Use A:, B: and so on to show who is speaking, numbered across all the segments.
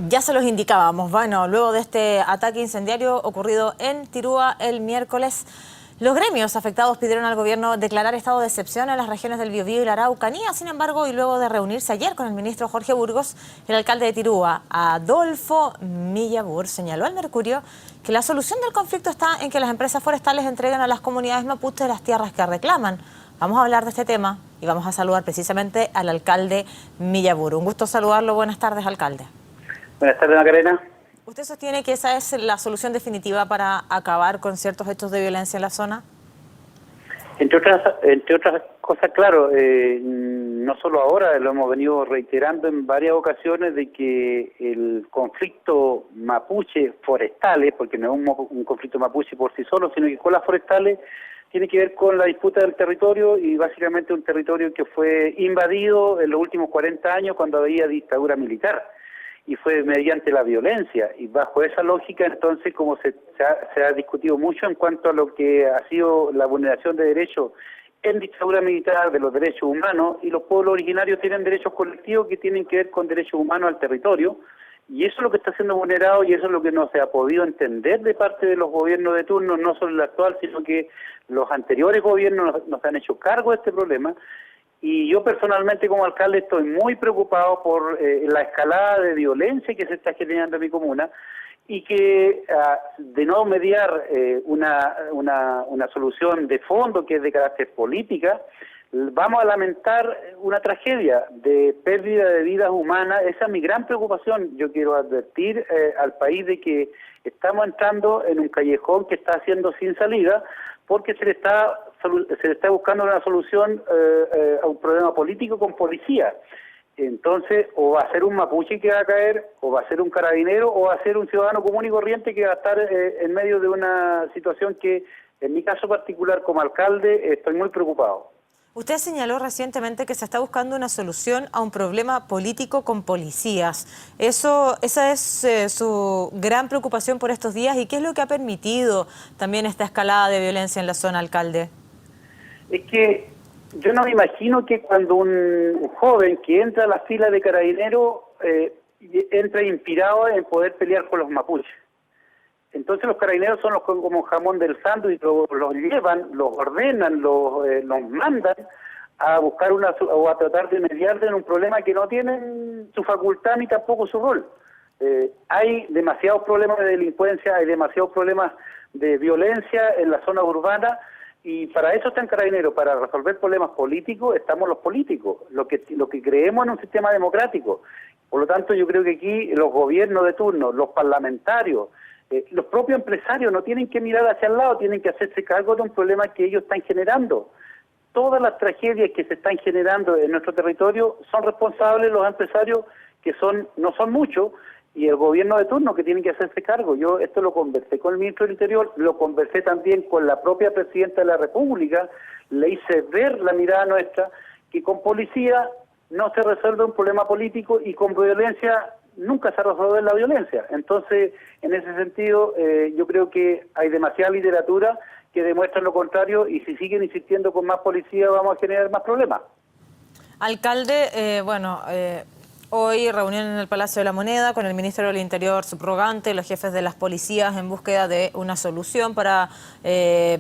A: Ya se los indicábamos, bueno, luego de este ataque incendiario ocurrido en Tirúa el miércoles, los gremios afectados pidieron al gobierno declarar estado de excepción en las regiones del Biobío y la Araucanía. Sin embargo, y luego de reunirse ayer con el ministro Jorge Burgos, el alcalde de Tirúa, Adolfo Millabur, señaló al Mercurio que la solución del conflicto está en que las empresas forestales entreguen a las comunidades mapuches las tierras que reclaman. Vamos a hablar de este tema y vamos a saludar precisamente al alcalde Millabur. Un gusto saludarlo. Buenas tardes, alcalde.
B: Buenas tardes, Macarena.
A: ¿Usted sostiene que esa es la solución definitiva para acabar con ciertos hechos de violencia en la zona?
B: Entre otras cosas, claro, no solo ahora, lo hemos venido reiterando en varias ocasiones de que el conflicto mapuche forestales, porque no es un conflicto mapuche por sí solo, sino que con las forestales, tiene que ver con la disputa del territorio y básicamente un territorio que fue invadido en los últimos 40 años cuando había dictadura militar. Y fue mediante la violencia, y bajo esa lógica entonces como se ha discutido mucho en cuanto a lo que ha sido la vulneración de derechos en dictadura militar, de los derechos humanos, y los pueblos originarios tienen derechos colectivos que tienen que ver con derechos humanos al territorio, y eso es lo que está siendo vulnerado y eso es lo que no se ha podido entender de parte de los gobiernos de turno, no solo el actual, sino que los anteriores gobiernos nos han hecho cargo de este problema. Y yo personalmente como alcalde estoy muy preocupado por la escalada de violencia que se está generando en mi comuna y que de no mediar una solución de fondo que es de carácter política, vamos a lamentar una tragedia de pérdida de vidas humanas. Esa es mi gran preocupación. Yo quiero advertir al país de que estamos entrando en un callejón que está haciendo sin salida porque se le está buscando una solución a un problema político con policía. Entonces, o va a ser un mapuche que va a caer, o va a ser un carabinero, o va a ser un ciudadano común y corriente que va a estar en medio de una situación que, en mi caso particular como alcalde, estoy muy preocupado.
A: Usted señaló recientemente que se está buscando una solución a un problema político con policías. Esa es su gran preocupación por estos días. ¿Y qué es lo que ha permitido también esta escalada de violencia en la zona, alcalde?
B: Es que yo no me imagino que cuando un joven que entra a la fila de carabineros entra inspirado en poder pelear con los mapuches. Entonces los carabineros son los como jamón del sándwich, los llevan, los ordenan, los mandan a buscar o a tratar de mediar en un problema que no tienen su facultad ni tampoco su rol. Hay demasiados problemas de delincuencia, hay demasiados problemas de violencia en la zona urbana y para eso están carabineros, para resolver problemas políticos estamos los políticos, lo que creemos en un sistema democrático. Por lo tanto yo creo que aquí los gobiernos de turno, los parlamentarios, los propios empresarios no tienen que mirar hacia el lado, tienen que hacerse cargo de un problema que ellos están generando. Todas las tragedias que se están generando en nuestro territorio son responsables los empresarios, que no son muchos, y el gobierno de turno que tiene que hacerse cargo. Yo esto lo conversé con el ministro del Interior, lo conversé también con la propia presidenta de la República, le hice ver la mirada nuestra, que con policía no se resuelve un problema político y con violencia nunca se resuelve la violencia. Entonces, en ese sentido, yo creo que hay demasiada literatura que demuestra lo contrario y si siguen insistiendo con más policía vamos a generar más problemas.
A: Alcalde, hoy reunión en el Palacio de la Moneda con el ministro del Interior subrogante, los jefes de las policías en búsqueda de una solución para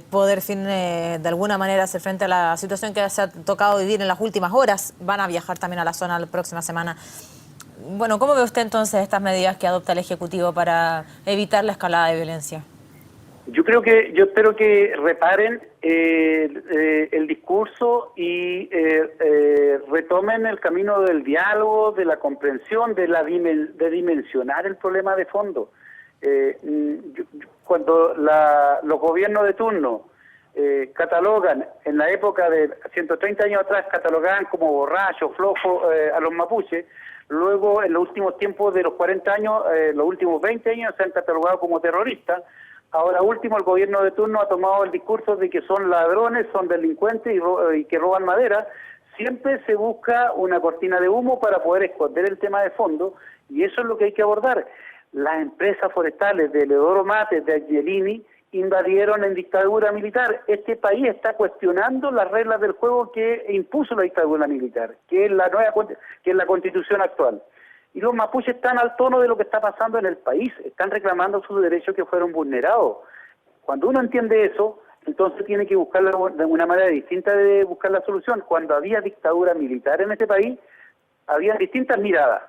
A: poder de alguna manera hacer frente a la situación que se ha tocado vivir en las últimas horas. Van a viajar también a la zona la próxima semana. Bueno, ¿cómo ve usted entonces estas medidas que adopta el Ejecutivo para evitar la escalada de violencia?
B: Yo espero que reparen el discurso y retomen el camino del diálogo, de la comprensión, de dimensionar el problema de fondo. Cuando los gobiernos de turno catalogan, en la época de 130 años atrás, catalogaban como borrachos, flojos a los mapuches. Luego, en los últimos tiempos de los 40 años, los últimos 20 años se han catalogado como terroristas. Ahora último, el gobierno de turno ha tomado el discurso de que son ladrones, son delincuentes y que roban madera. Siempre se busca una cortina de humo para poder esconder el tema de fondo y eso es lo que hay que abordar. Las empresas forestales de Eleodoro Mates, de Angelini, invadieron en dictadura militar. Este país está cuestionando las reglas del juego que impuso la dictadura militar, que es la Constitución actual. Y los mapuches están al tono de lo que está pasando en el país, están reclamando sus derechos que fueron vulnerados. Cuando uno entiende eso, entonces tiene que buscar de una manera distinta de buscar la solución. Cuando había dictadura militar en este país, había distintas miradas,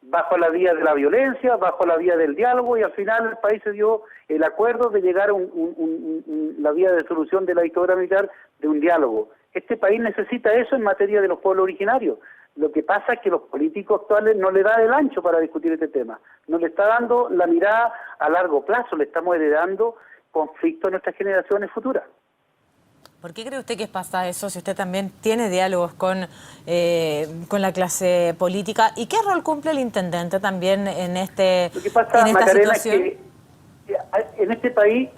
B: bajo la vía de la violencia, bajo la vía del diálogo, y al final el país se dio el acuerdo de llegar a la vía de solución de la dictadura militar, de un diálogo. Este país necesita eso en materia de los pueblos originarios. Lo que pasa es que los políticos actuales no le dan el ancho para discutir este tema, no le está dando la mirada a largo plazo, le estamos heredando conflictos a nuestras generaciones futuras.
A: ¿Por qué cree usted que pasa eso si usted también tiene diálogos con la clase política? ¿Y qué rol cumple el intendente también en esta situación?
B: Es que en este país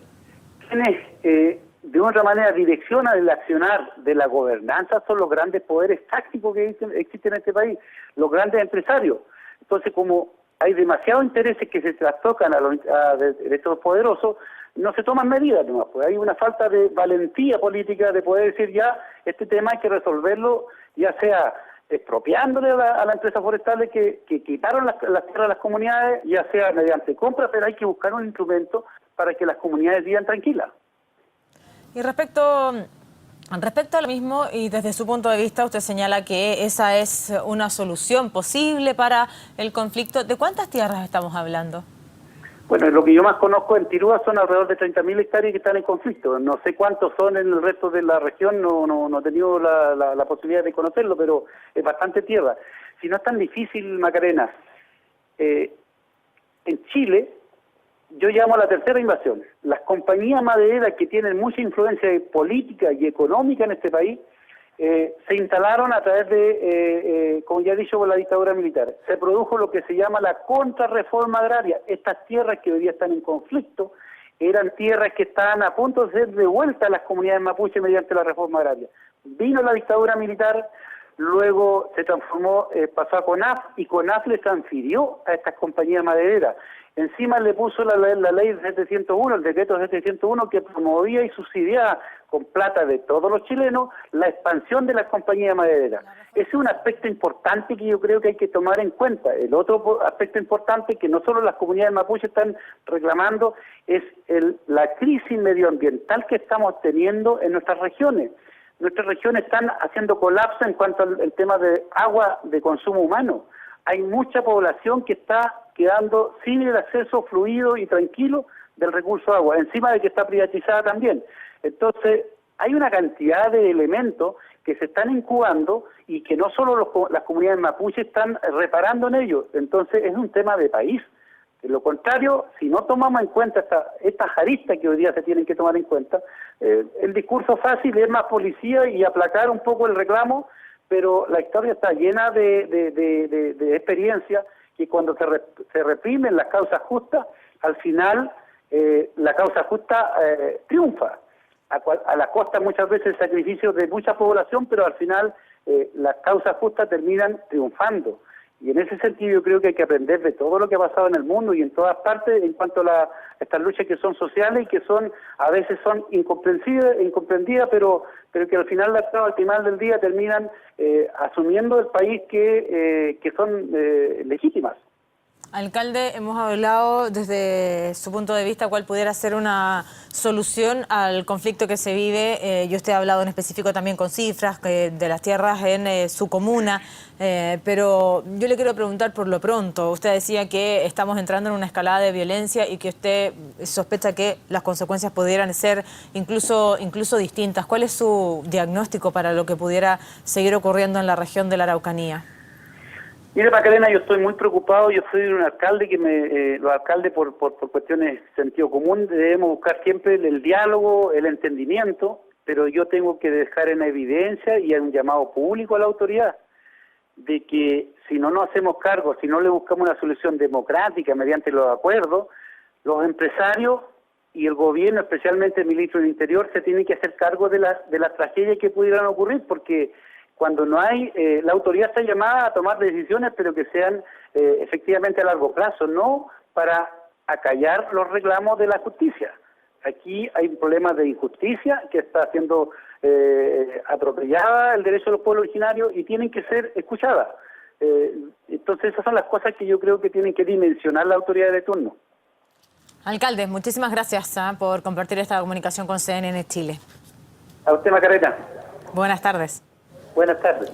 B: quienes de otra manera direccionan el accionar de la gobernanza son los grandes poderes tácticos que existen en este país, los grandes empresarios. Entonces, como hay demasiados intereses que se trastocan de estos poderosos, no se toman medidas nomás, pues hay una falta de valentía política de poder decir ya, este tema hay que resolverlo, ya sea expropiándole a las empresas forestales que quitaron las tierras de las comunidades, ya sea mediante compras, pero hay que buscar un instrumento para que las comunidades vivan tranquilas.
A: Y respecto a lo mismo, y desde su punto de vista, usted señala que esa es una solución posible para el conflicto. ¿De cuántas tierras estamos hablando?
B: Bueno, lo que yo más conozco en Tirúa son alrededor de 30.000 hectáreas que están en conflicto. No sé cuántos son en el resto de la región, no he tenido la posibilidad de conocerlo, pero es bastante tierra. Si no es tan difícil, Macarena, en Chile, yo llamo a la tercera invasión. Las compañías madereras que tienen mucha influencia política y económica en este país, se instalaron a través de, como ya he dicho, por la dictadura militar. Se produjo lo que se llama la contrarreforma agraria. Estas tierras que hoy día están en conflicto eran tierras que estaban a punto de ser devueltas a las comunidades mapuche mediante la reforma agraria. Vino la dictadura militar, luego se transformó, pasó a CONAF, y CONAF le transfirió a estas compañías madereras. Encima le puso la ley 701, el decreto 701, que promovía y subsidiaba con plata de todos los chilenos la expansión de las compañías madereras. Ese es un aspecto importante que yo creo que hay que tomar en cuenta. El otro aspecto importante que no solo las comunidades mapuche están reclamando es la crisis medioambiental que estamos teniendo en nuestras regiones. Nuestras regiones están haciendo colapso en cuanto al tema de agua de consumo humano. Hay mucha población que está quedando sin el acceso fluido y tranquilo del recurso agua, encima de que está privatizada también. Entonces, hay una cantidad de elementos que se están incubando y que no solo las comunidades mapuche están reparando en ellos. Entonces, es un tema de país. De lo contrario, si no tomamos en cuenta estas aristas que hoy día se tienen que tomar en cuenta, el discurso fácil es más policía y aplacar un poco el reclamo, pero la historia está llena de experiencia que cuando se reprimen las causas justas, al final la causa justa triunfa, a la costa muchas veces el sacrificio de mucha población, pero al final las causas justas terminan triunfando. Y en ese sentido yo creo que hay que aprender de todo lo que ha pasado en el mundo y en todas partes en cuanto a estas luchas que son sociales y que a veces son incomprendidas, pero que al final del día terminan asumiendo el país que son legítimas.
A: Alcalde, hemos hablado desde su punto de vista cuál pudiera ser una solución al conflicto que se vive. Y usted ha hablado en específico también con cifras de las tierras en su comuna, pero yo le quiero preguntar por lo pronto. Usted decía que estamos entrando en una escalada de violencia y que usted sospecha que las consecuencias pudieran ser incluso distintas. ¿Cuál es su diagnóstico para lo que pudiera seguir ocurriendo en la región de la Araucanía?
B: Mire, Macarena, yo estoy muy preocupado. Yo soy un alcalde que los alcaldes por cuestiones de sentido común debemos buscar siempre el diálogo, el entendimiento, pero yo tengo que dejar en evidencia y en un llamado público a la autoridad de que si no nos hacemos cargo, si no le buscamos una solución democrática mediante los acuerdos, los empresarios y el gobierno, especialmente el ministro del Interior, se tienen que hacer cargo de las tragedias que pudieran ocurrir, porque cuando no hay, la autoridad está llamada a tomar decisiones, pero que sean efectivamente a largo plazo, no para acallar los reclamos de la justicia. Aquí hay un problema de injusticia que está siendo atropellada el derecho de los pueblos originarios y tienen que ser escuchadas. Entonces esas son las cosas que yo creo que tienen que dimensionar la autoridad de turno.
A: Alcalde, muchísimas gracias por compartir esta comunicación con CNN Chile.
B: A usted, Macarena.
A: Buenas tardes.
B: Buenas tardes.